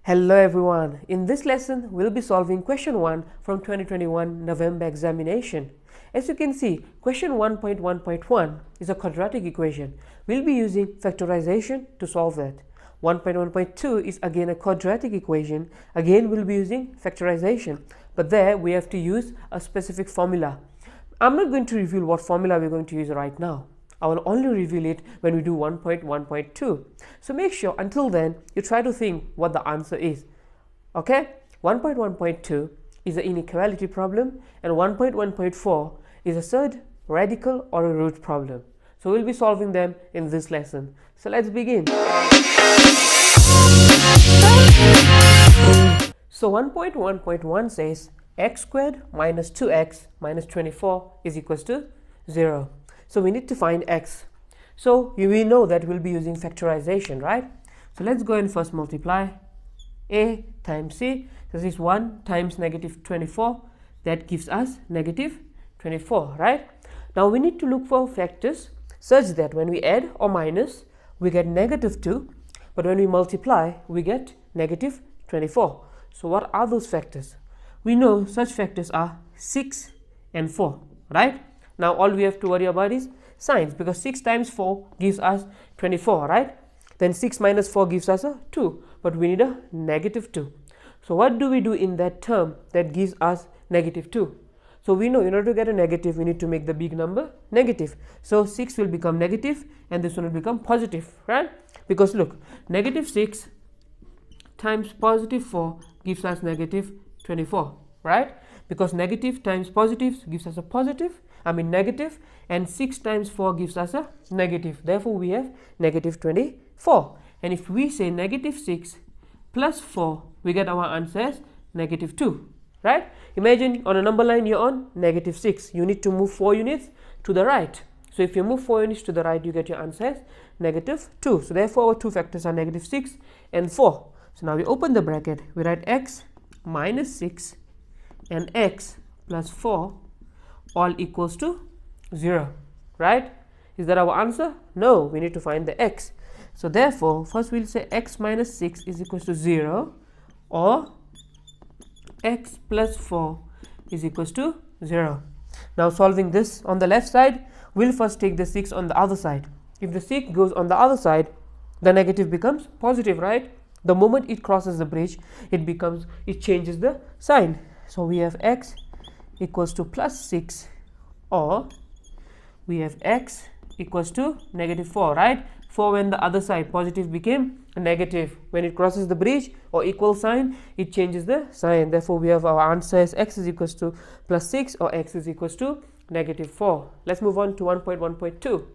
Hello everyone, in this lesson we'll be solving question 1 from 2021 November examination. As you can see, question 1.1.1 is a quadratic equation. We'll be using factorization to solve that. 1.1.2 is again a quadratic equation. Again we'll be using factorization, but there we have to use a specific formula. I'm not going to reveal what formula we're going to use right now. I will only reveal it when we do 1.1.2. So make sure until then you try to think what the answer is. Okay, 1.1.2 is an inequality problem and 1.1.4 is a third radical or a root problem. So we'll be solving them in this lesson. So let's begin. So 1.1.1 says x squared minus 2x minus 24 is equals to 0. So we need to find x. So we know that we'll be using factorization, right? So let's go and first multiply a times c. So this is 1 times negative 24. That gives us negative 24, right? Now we need to look for factors such that when we add or minus, we get negative 2. But when we multiply, we get negative 24. So what are those factors? We know such factors are 6 and 4, right? Now all we have to worry about is signs, because 6 times 4 gives us 24, right? Then 6 minus 4 gives us a 2, but we need a negative 2. So what do we do in that term that gives us negative 2? So we know in order to get a negative, we need to make the big number negative. So 6 will become negative and this one will become positive, right? Because look, negative 6 times positive 4 gives us negative 24, right? Because negative times positive gives us a negative, and 6 times 4 gives us a negative. Therefore, we have negative 24. And if we say negative 6 plus 4, we get our answer as negative 2, right? Imagine on a number line you're on negative 6. You need to move 4 units to the right. So if you move 4 units to the right, you get your answer as negative 2. So therefore, our two factors are negative 6 and 4. So now we open the bracket. We write x minus 6 and x plus 4 all equals to 0, right? Is that our answer? No, we need to find the x. So therefore, first we'll say x minus 6 is equals to 0, or x plus 4 is equals to 0. Now solving this on the left side, we'll first take the 6 on the other side. If the 6 goes on the other side, the negative becomes positive, right? The moment it crosses the bridge, it changes the sign. So we have x equals to plus 6, or we have x equals to negative 4, right? 4 when the other side positive became a negative. When it crosses the bridge or equal sign, it changes the sign. Therefore, we have our answer as x is equals to plus 6 or x is equals to negative 4. Let's move on to 1.1.2.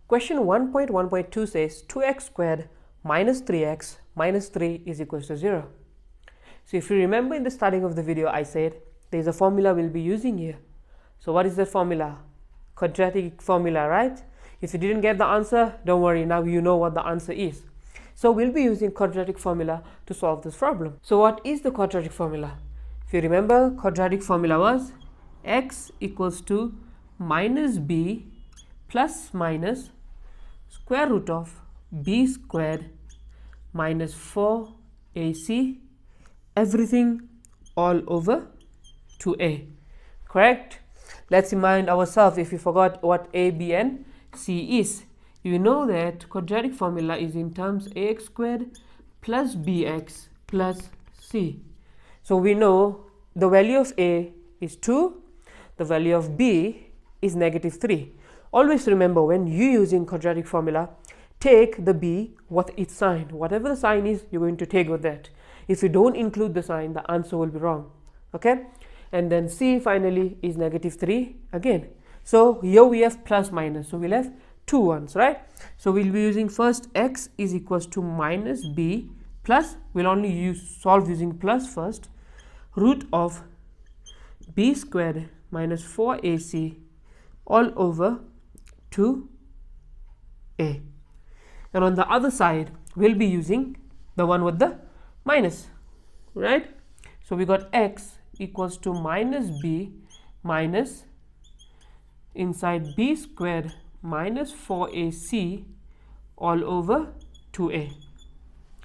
Question 1.1.2 says 2x squared minus 3x minus 3 is equals to 0. So if you remember in the starting of the video, I said there is a formula we'll be using here. So what is the formula? Quadratic formula, right? If you didn't get the answer, don't worry, now you know what the answer is. So we'll be using quadratic formula to solve this problem. So what is the quadratic formula? If you remember, quadratic formula was x equals to minus b plus minus square root of b squared minus 4ac, everything all over 2a, correct? Let's remind ourselves if you forgot what a, b and c is. You know that quadratic formula is in terms ax squared plus bx plus c. So we know the value of a is 2, the value of b is negative 3. Always remember, when you using quadratic formula, take the b with its sign. Whatever the sign is, you're going to take with that. If you don't include the sign, the answer will be wrong, okay? And then c finally is negative 3 again. So here we have plus minus, so we'll have two ones, right? So we'll be using first x is equals to minus b plus, we'll only solve using plus first, root of b squared minus 4ac all over 2a. And on the other side, we'll be using the one with the minus, right? So we got x equals to minus b minus inside b squared minus 4ac all over 2a,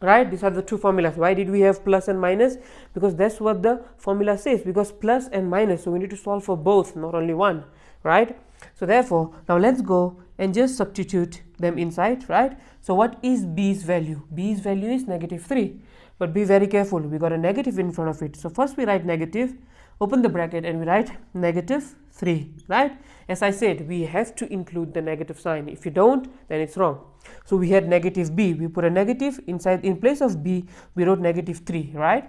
right? These are the two formulas. Why did we have plus and minus? Because that's what the formula says, because plus and minus, so we need to solve for both, not only one, right? So therefore, now let's go and just substitute them inside, right? So what is b's value? B's value is -3, but be very careful, we got a negative in front of it. So first we write negative, open the bracket, and we write -3, right? As I said, we have to include the negative sign. If you don't, then it's wrong. So we had negative b, we put a negative inside. In place of b, we wrote -3, right?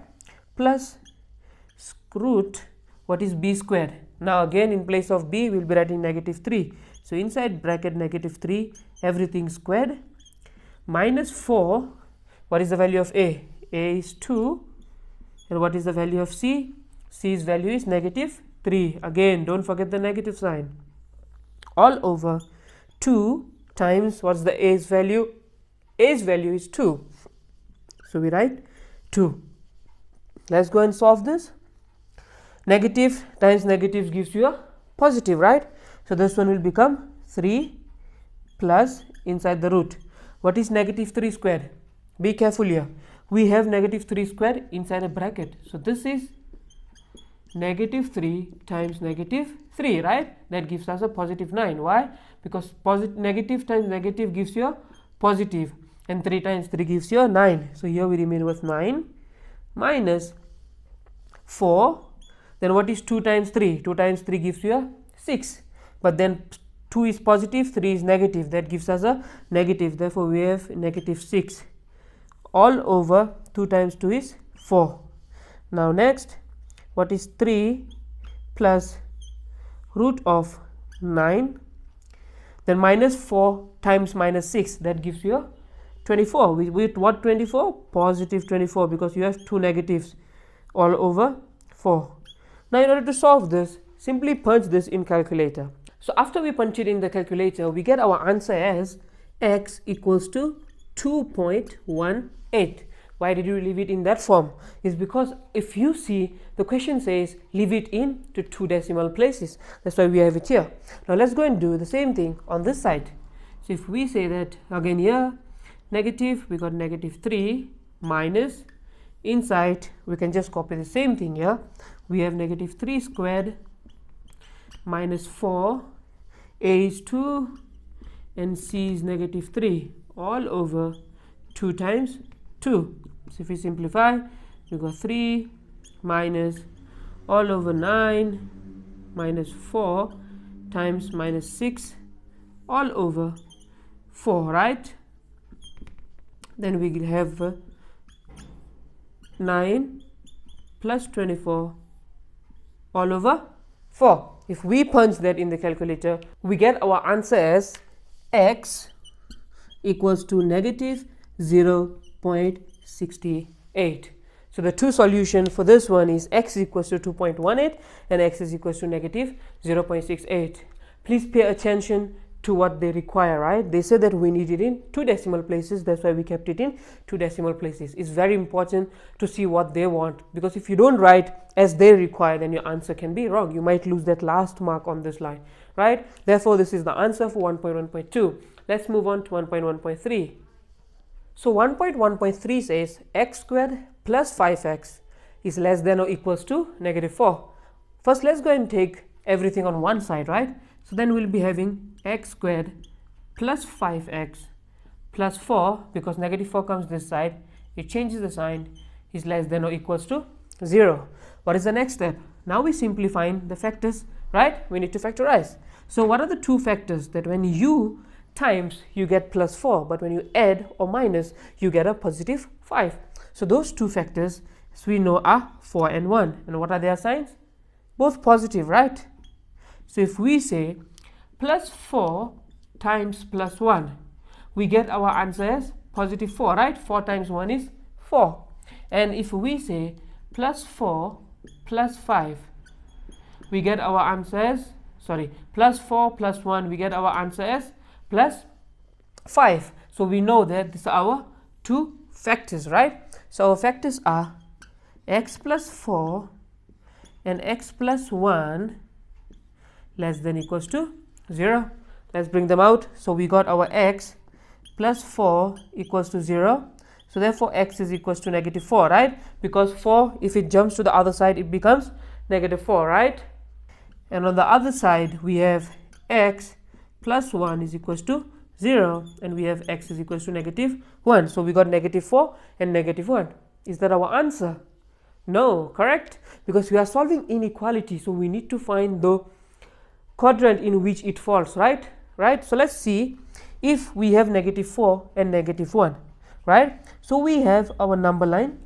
Plus root, what is b squared? Now again, in place of b, we'll be writing -3. So inside bracket -3, everything squared, -4. What is the value of a? A is 2. And what is the value of c? C's value is -3. Again, don't forget the negative sign. All over 2 times, what's the a's value? A's value is 2. So we write 2. Let's go and solve this. Negative times negative gives you a positive, right? So this one will become 3 plus inside the root. What is -3 squared? Be careful here. We have -3 squared inside a bracket. So this is -3 times -3, right? That gives us a +9. Why? Because negative times negative gives you a positive, and 3 times 3 gives you a 9. So here we remain with 9 minus 4. Then what is 2 times 3? 2 times 3 gives you a 6. But then 2 is positive, 3 is negative. That gives us a negative. Therefore, we have -6. All over 2 times 2 is 4. Now next, what is 3 plus root of 9? Then -4 times -6, that gives you a 24. With what 24? Positive 24, because you have 2 negatives all over 4. Now in order to solve this, simply punch this in calculator. So after we punch it in the calculator, we get our answer as x equals to 2.18. Why did you leave it in that form? Is because if you see, the question says leave it in to 2 decimal places. That's why we have it here. Now let's go and do the same thing on this side. So if we say that again here, negative, we got -3 minus, inside we can just copy the same thing here. We have -3 squared minus 4, a is 2 and c is -3, all over 2 times 2. So if we simplify, we got 3 minus all over 9 minus 4 times -6 all over 4, right? Then we will have 9 plus 24 all over 4. If we punch that in the calculator, we get our answer as x equals to -0.68. So the two solution for this one is x equals to 2.18 and x is equals to -0.68. Please pay attention to what they require, right? They said that we need it in 2 decimal places. That's why we kept it in 2 decimal places. It's very important to see what they want, because if you don't write as they require, then your answer can be wrong. You might lose that last mark on this line, right? Therefore, this is the answer for 1.1.2. Let's move on to 1.1.3. So 1.1.3 says x squared plus 5x is less than or equals to -4. First, let's go and take everything on one side, right? So then we'll be having x squared plus 5x plus 4, because -4 comes this side, it changes the sign, is less than or equals to 0. What is the next step? Now we simplifying the factors, right? We need to factorize. So what are the two factors that when you times you get +4, but when you add or minus you get a +5? So those two factors, as we know, are 4 and 1. And what are their signs? Both positive, right? So if we say +4 times +1, we get our answer as +4, right? 4 times 1 is 4. And if we say +4 plus 5, we get our answer as, +4 plus 1, we get our answer as +5. So we know that these are our two factors, right? So our factors are x plus 4 and x plus 1 less than equals to 0. Let's bring them out. So we got our x plus 4 equals to 0. So therefore x is equals to negative 4, right? Because 4, if it jumps to the other side, it becomes negative 4, right? And on the other side, we have x plus 1 is equals to 0, and we have x is equals to negative 1. So we got negative 4 and negative 1. Is that our answer? No, correct? Because we are solving inequality, so we need to find the quadrant in which it falls, right? So let's see if we have negative 4 and negative 1, right? So we have our number line.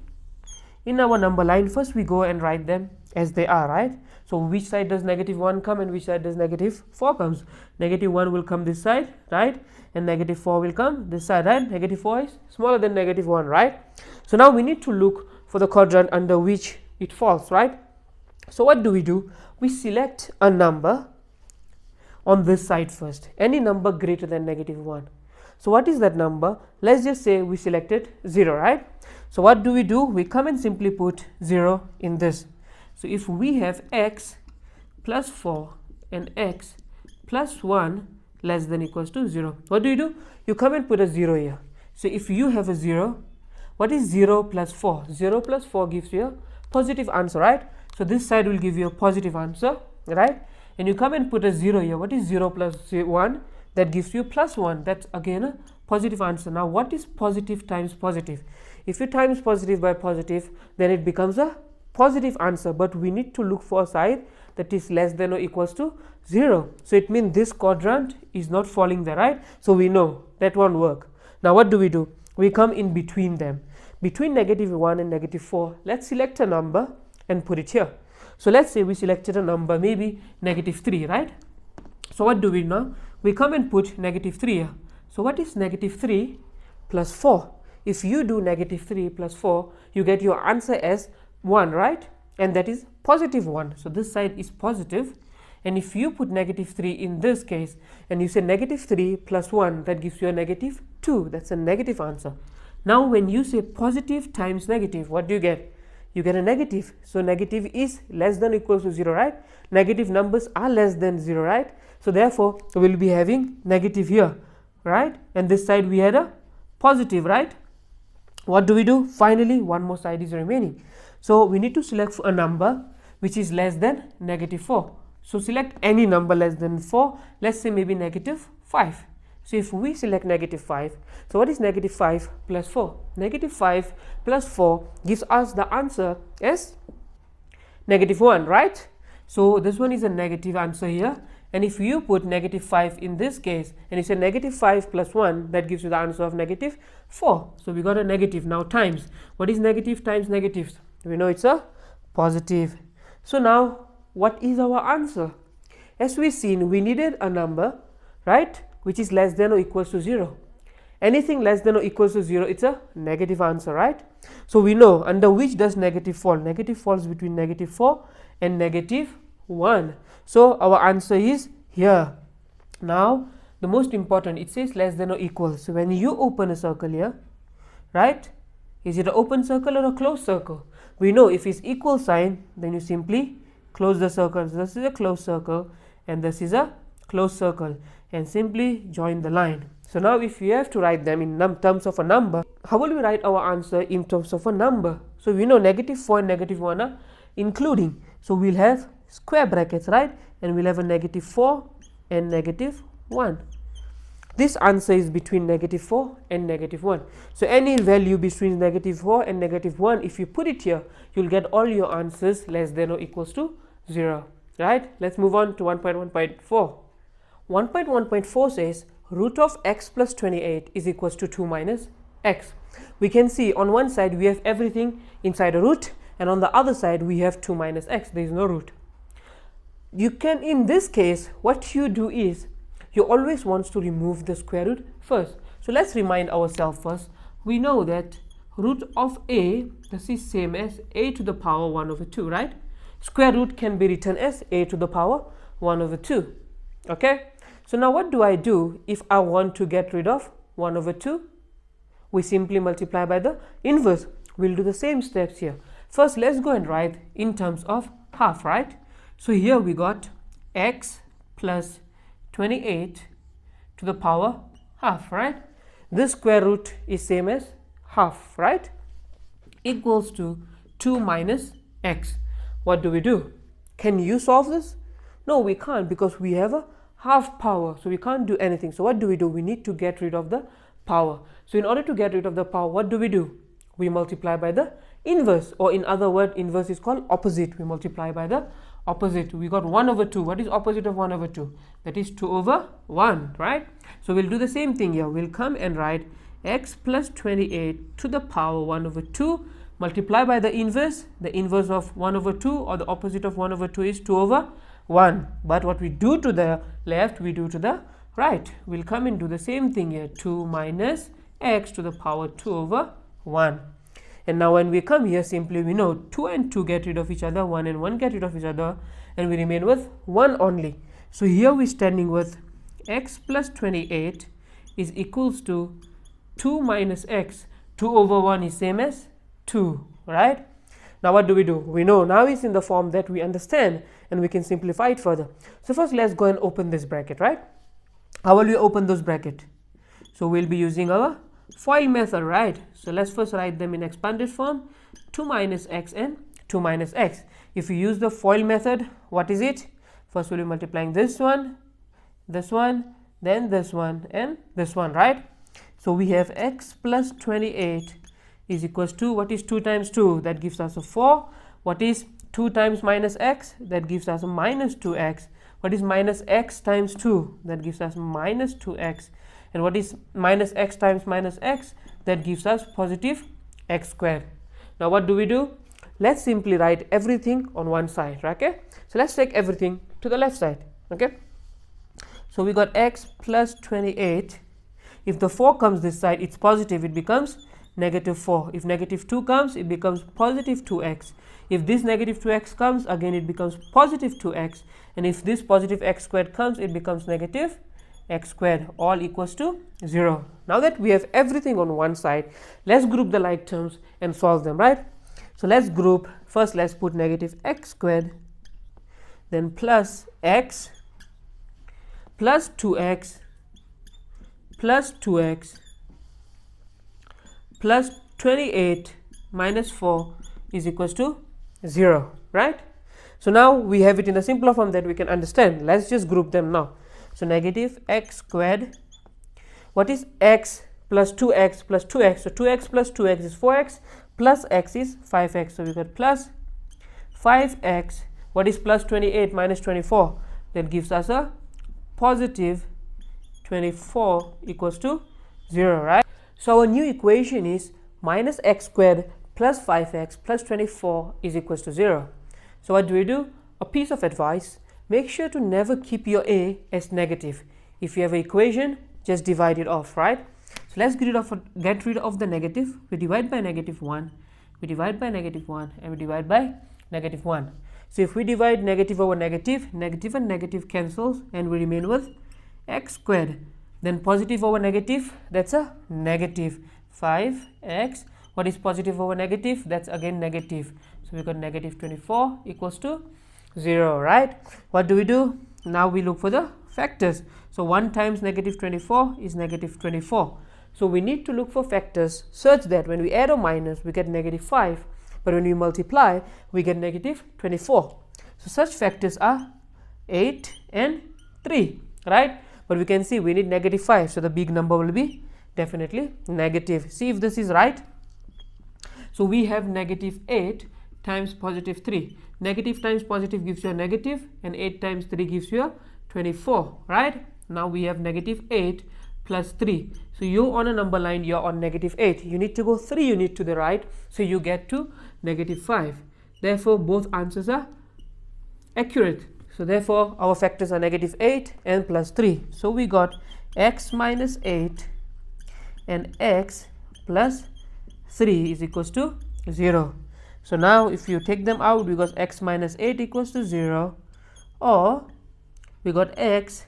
In our number line, first we go and write them as they are, right? So which side does negative 1 come and which side does negative 4 comes? Negative 1 will come this side, right? And negative 4 will come this side, right? Negative 4 is smaller than negative 1, right? So now we need to look for the quadrant under which it falls, right? So what do? We select a number on this side first, any number greater than negative 1. So what is that number? Let's just say we selected 0, right? So what do? We come and simply put 0 in this. So if we have x plus 4 and x plus 1 less than equals to 0, what do? You come and put a 0 here. So if you have a 0, what is 0 plus 4? 0 plus 4 gives you a positive answer, right? So this side will give you a positive answer, right? And you come and put a 0 here. What is 0 plus 1? That gives you plus 1. That's again a positive answer. Now what is positive times positive? If you times positive by positive, then it becomes a positive answer, but we need to look for a side that is less than or equals to 0. So it means this quadrant is not falling there, right? So we know that won't work. Now what do? We come in between them. Between negative 1 and negative 4, let's select a number and put it here. So let's say we selected a number, maybe negative 3, right? So what do we now? We come and put negative 3 here. So what is negative 3 plus 4? If you do negative 3 plus 4, you get your answer as 1, right? And that is positive 1. So this side is positive. And if you put negative 3 in this case, and you say negative 3 plus 1, that gives you a negative 2. That's a negative answer. Now when you say positive times negative, what do you get? You get a negative. So negative is less than or equals to 0, right? Negative numbers are less than 0, right? So therefore, we will be having negative here, right? And this side we had a positive, right? What do? Finally, one more side is remaining. So we need to select a number which is less than negative 4. So select any number less than 4. Let's say maybe negative 5. So if we select negative 5, so what is negative 5 plus 4? Negative 5 plus 4 gives us the answer as negative 1, right? So this one is a negative answer here. And if you put negative 5 in this case, and you say negative 5 plus 1, that gives you the answer of negative 4. So we got a negative. Now times. What is negative times negatives? We know it's a positive. So now, what is our answer? As we've seen, we needed a number, right, which is less than or equals to 0. Anything less than or equals to 0, it's a negative answer, right? So we know under which does negative fall? Negative falls between negative 4 and negative 1. So our answer is here. Now the most important, it says less than or equal. So when you open a circle here, right, is it an open circle or a closed circle? We know if it's equal sign, then you simply close the circle. So this is a closed circle and this is a closed circle, and simply join the line. So now if we have to write them in terms of a number, how will we write our answer in terms of a number? So we know negative 4 and negative 1 are including. So we'll have square brackets, right? And we'll have a negative 4 and negative 1. This answer is between negative 4 and negative 1. So any value between negative 4 and negative 1, if you put it here, you'll get all your answers less than or equals to 0, right? Let's move on to 1.1.4. 1.1.4 says root of x plus 28 is equals to 2 minus x. We can see on one side we have everything inside a root, and on the other side we have 2 minus x. There is no root. You can, in this case, what you do is you always want to remove the square root first. So let's remind ourselves first. We know that root of a, this is same as a to the power 1 over 2, right? Square root can be written as a to the power 1 over 2. Okay? So now what do I do if I want to get rid of 1 over 2? We simply multiply by the inverse. We'll do the same steps here. First, let's go and write in terms of half, right? So here we got x plus 28 to the power half, right? This square root is same as half, right, equals to 2 minus x. What do? Can you solve this? No, we can't, because we have a half power, so we can't do anything. So what do? We need to get rid of the power. So in order to get rid of the power, what do? We multiply by the inverse, or in other words, inverse is called opposite. We multiply by the opposite. We got 1 over 2. What is opposite of 1 over 2? That is 2 over 1, right? So we'll do the same thing here. We'll come and write x plus 28 to the power 1 over 2 multiply by the inverse. The inverse of 1 over 2, or the opposite of 1 over 2, is 2 over 1. But what we do to the left, we do to the right. We'll come and do the same thing here. 2 minus x to the power 2 over 1. And now when we come here, simply we know 2 and 2 get rid of each other, 1 and 1 get rid of each other, and we remain with 1 only. So here we're standing with x plus 28 is equals to 2 minus x. 2 over 1 is same as 2, right? Now what do? We know now it's in the form that we understand, and we can simplify it further. So first let's go and open this bracket, right? How will we open those bracket? So we'll be using our FOIL method, right? So let's first write them in expanded form, 2 minus x and 2 minus x. If you use the FOIL method, what is it? First we'll be multiplying this one, then this one, and this one, right? So we have x plus 28 is equals to, what is 2 times 2? That gives us a 4. What is 2 times minus x? That gives us a minus 2x. What is minus x times 2? That gives us minus 2x. And what is minus x times minus x? That gives us positive x squared. Now what do? Let's simply write everything on one side, okay? So let's take everything to the left side, okay? So we got x plus 28. If the 4 comes this side, it's positive, it becomes negative 4. If negative 2 comes, it becomes positive 2x. If this negative 2x comes, again it becomes positive 2x. And if this positive x squared comes, it becomes negative x squared, all equals to 0. Now that we have everything on one side, let's group the like terms and solve them, right? So let's group. First let's put negative x squared, then plus x plus 2x plus 2x plus 28 minus 4 is equals to 0, right? So now we have it in a simpler form that we can understand. Let's just group them now. So negative x squared, what is x plus 2x plus 2x? So 2x plus 2x is 4x, plus x is 5x. So we got plus 5x. What is plus 28 minus 24? That gives us a positive 24 equals to 0, right? So our new equation is minus x squared plus 5x plus 24 is equals to 0. So what do? A piece of advice: make sure to never keep your a as negative. If you have an equation, just divide it off, right? So let's get rid of the negative. We divide by negative 1, we divide by negative 1, and we divide by negative 1. So if we divide negative over negative, negative and negative cancels, and we remain with x squared. Then positive over negative, that's a negative 5x. What is positive over negative? That's again negative. So we got negative 24 equals to 0, right? What do? Now we look for the factors. So 1 times negative 24 is negative 24. So we need to look for factors such that when we add or minus, we get negative 5. But when we multiply, we get negative 24. So such factors are 8 and 3, right? But we can see we need negative 5. So the big number will be definitely negative. See if this is right. So we have negative 8 times positive 3. Negative times positive gives you a negative, and 8 times 3 gives you a 24, right? Now we have negative 8 plus 3. So you on a number line, you're on negative 8. You need to go 3 units to the right, so you get to negative 5. Therefore, both answers are accurate. So therefore, our factors are negative 8 and plus 3. So we got x minus 8 and x plus 3 is equals to 0. So now if you take them out, we got x minus 8 equals to 0, or we got x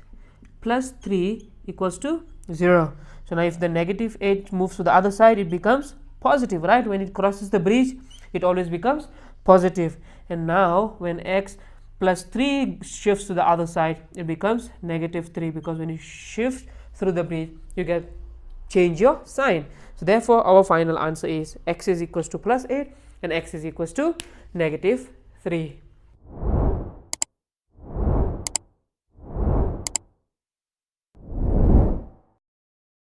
plus 3 equals to 0. So now if the negative 8 moves to the other side, it becomes positive, right? When it crosses the bridge, it always becomes positive. And now when x plus 3 shifts to the other side, it becomes negative 3, because when you shift through the bridge, you get change your sign. So therefore our final answer is x is equals to plus 8 and x is equals to negative 3.